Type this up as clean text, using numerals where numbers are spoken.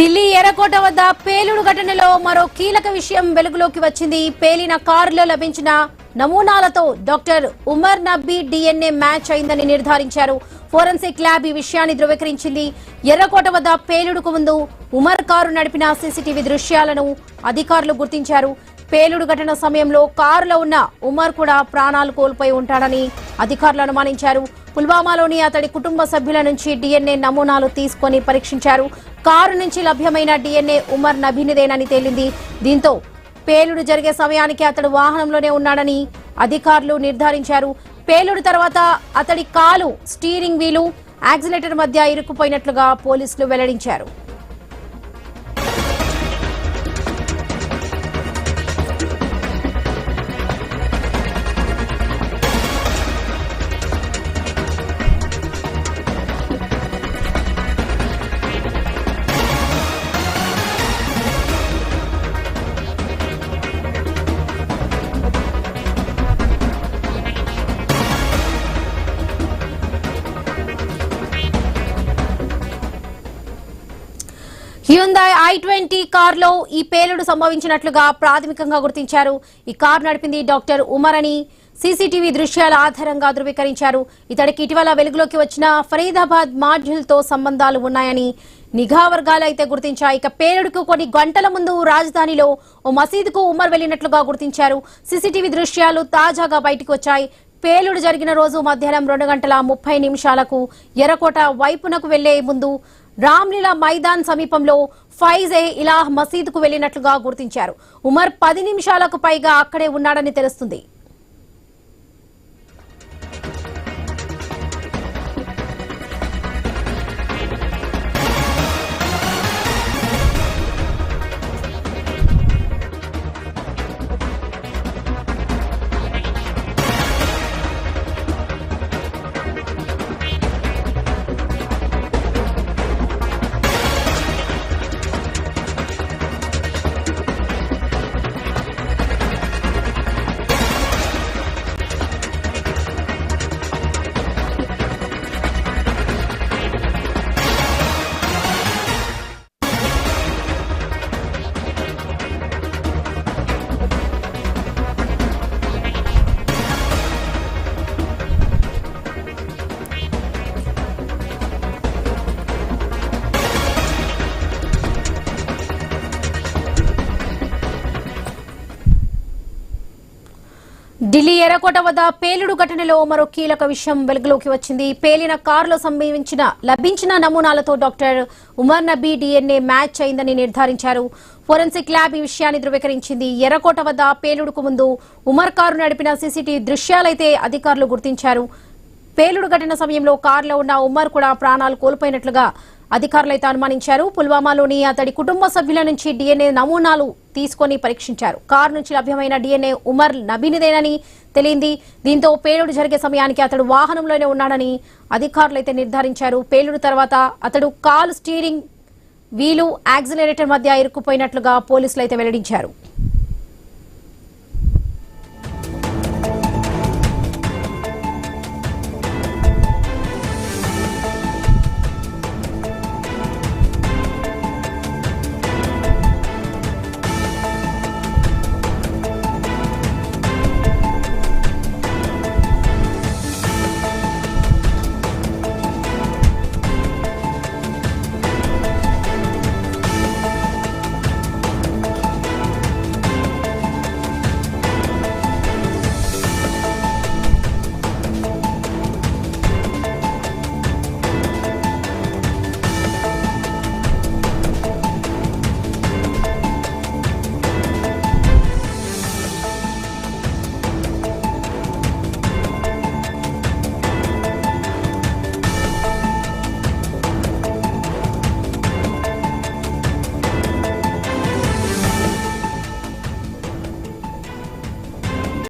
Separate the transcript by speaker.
Speaker 1: ఢిల్లీ ఎర్రకోట వద్ద పేలుడు ఘటనలో మరో కీలక విషయం వెలుగులోకి వచ్చింది. పేలిన కారులో లభించిన నమూనాలతో doctor Umar Nabi DNA match అయిందని నిర్ధారించారు. ఫోరెన్సిక్ ల్యాబ్ ఈ విషయాన్ని ధృవీకరించింది. ఎర్రకోట వద్ద పేలుడుకు ముందు ఉమర్ కారు నడిపిన సీసీటీవీ దృశ్యాలను అధికారులు గుర్తించారు. పేలుడు ఘటన సమయంలో కారులో ఉన్న ఉమర్ కూడా ప్రాణాలు కోల్పోయి ఉంటాడని అధికారులు అనుమానించారు. పుల్వామాలోని అతడి కుటుంబ సభ్యుల నుంచి డిఎన్ఏ నమూనాలు తీసుకుని పరీక్షించారు. కారు నుంచి లభ్యమైన డిఎన్ఏ ఉమర్ నబీనిదేనని తేలింది. దీంతో పేలుడు జరిగే సమయానికి అతడు వాహనంలోనే ఉన్నాడని అధికారులు నిర్ధారించారు. పేలుడు తర్వాత అతడి కాలు స్టీరింగ్ వీలు యాక్సిలేటర్ మధ్య ఇరుక్కుపోయినట్లుగా పోలీసులు వెల్లడించారు. హ్యుందాయ్ i20 కారులో ఈ పేలుడు సంభవించినట్లుగా ప్రాథమికంగా గుర్తించారు. ఈ కారు నడిపింది డాక్టర్ ఉమర్ అని సీసీటీవీ దృశ్యాల ఆధారంగా ధృవీకరించారు. ఇతడికి ఇటీవల వెలుగులోకి వచ్చిన ఫరీదాబాద్ మాడ్యూల్తో సంబంధాలు ఉన్నాయని నిఘా వర్గాలు అయితే గుర్తించాయి. ఇక పేలుడుకు కొన్ని గంటల ముందు రాజధానిలో ఓ మసీదుకు ఉమర్ వెళ్లినట్లుగా గుర్తించారు. సీసీటీవీ దృశ్యాలు తాజాగా బయటకు వచ్చాయి. పేలుడు జరిగిన రోజు మధ్యాహ్నం 2:30 ఎర్రకోట వైపునకు వెళ్లే ముందు రామ్లీలా మైదాన్ సమీపంలో ఫైజ్-ఏ ఇలాహ్ మసీదుకు వెళ్లినట్లుగా గుర్తించారు. ఉమర్ 10 నిమిషాలకు పైగా అక్కడే ఉన్నాడని తెలుస్తుంది. ఢిల్లీ ఎర్రకోట వద్ద పేలుడు ఘటనలో మరో కీలక విషయం వెలుగులోకి వచ్చింది. పేలిన కారులో లభించిన నమూనాలతో doctor Umar Nabi DNA match అయిందని నిర్ధారించారు. ఫోరెన్సిక్ ల్యాబ్ ఈ విషయాన్ని ధృవీకరించింది. ఎర్రకోట వద్ద పేలుడుకు ముందు ఉమర్ కారు నడిపిన సీసీటీవీ దృశ్యాలైతే అధికారులు గుర్తించారు. పేలుడు ఘటన సమయంలో కారులో ఉన్న ఉమర్ కూడా ప్రాణాలు కోల్పోయినట్లుగా అధికారులైతే అనుమానించారు. పుల్వామాలోని అతడి కుటుంబ సభ్యుల నుంచి డిఎన్ఏ నమూనాలు తీసుకుని పరీక్షించారు. కారు నుంచి లభ్యమైన డిఎన్ఏ ఉమర్ నబీనిదేనని తెలియంది. దీంతో పేలుడు జరిగే సమయానికి అతడు వాహనంలోనే ఉన్నాడని అధికారులైతే నిర్ధారించారు. పేలుడు తర్వాత అతడు కారు స్టీరింగ్ వీలు యాక్సిలరేటర్ మధ్య ఇరుక్కుపోయినట్లుగా పోలీసులు అయితే వెల్లడించారు.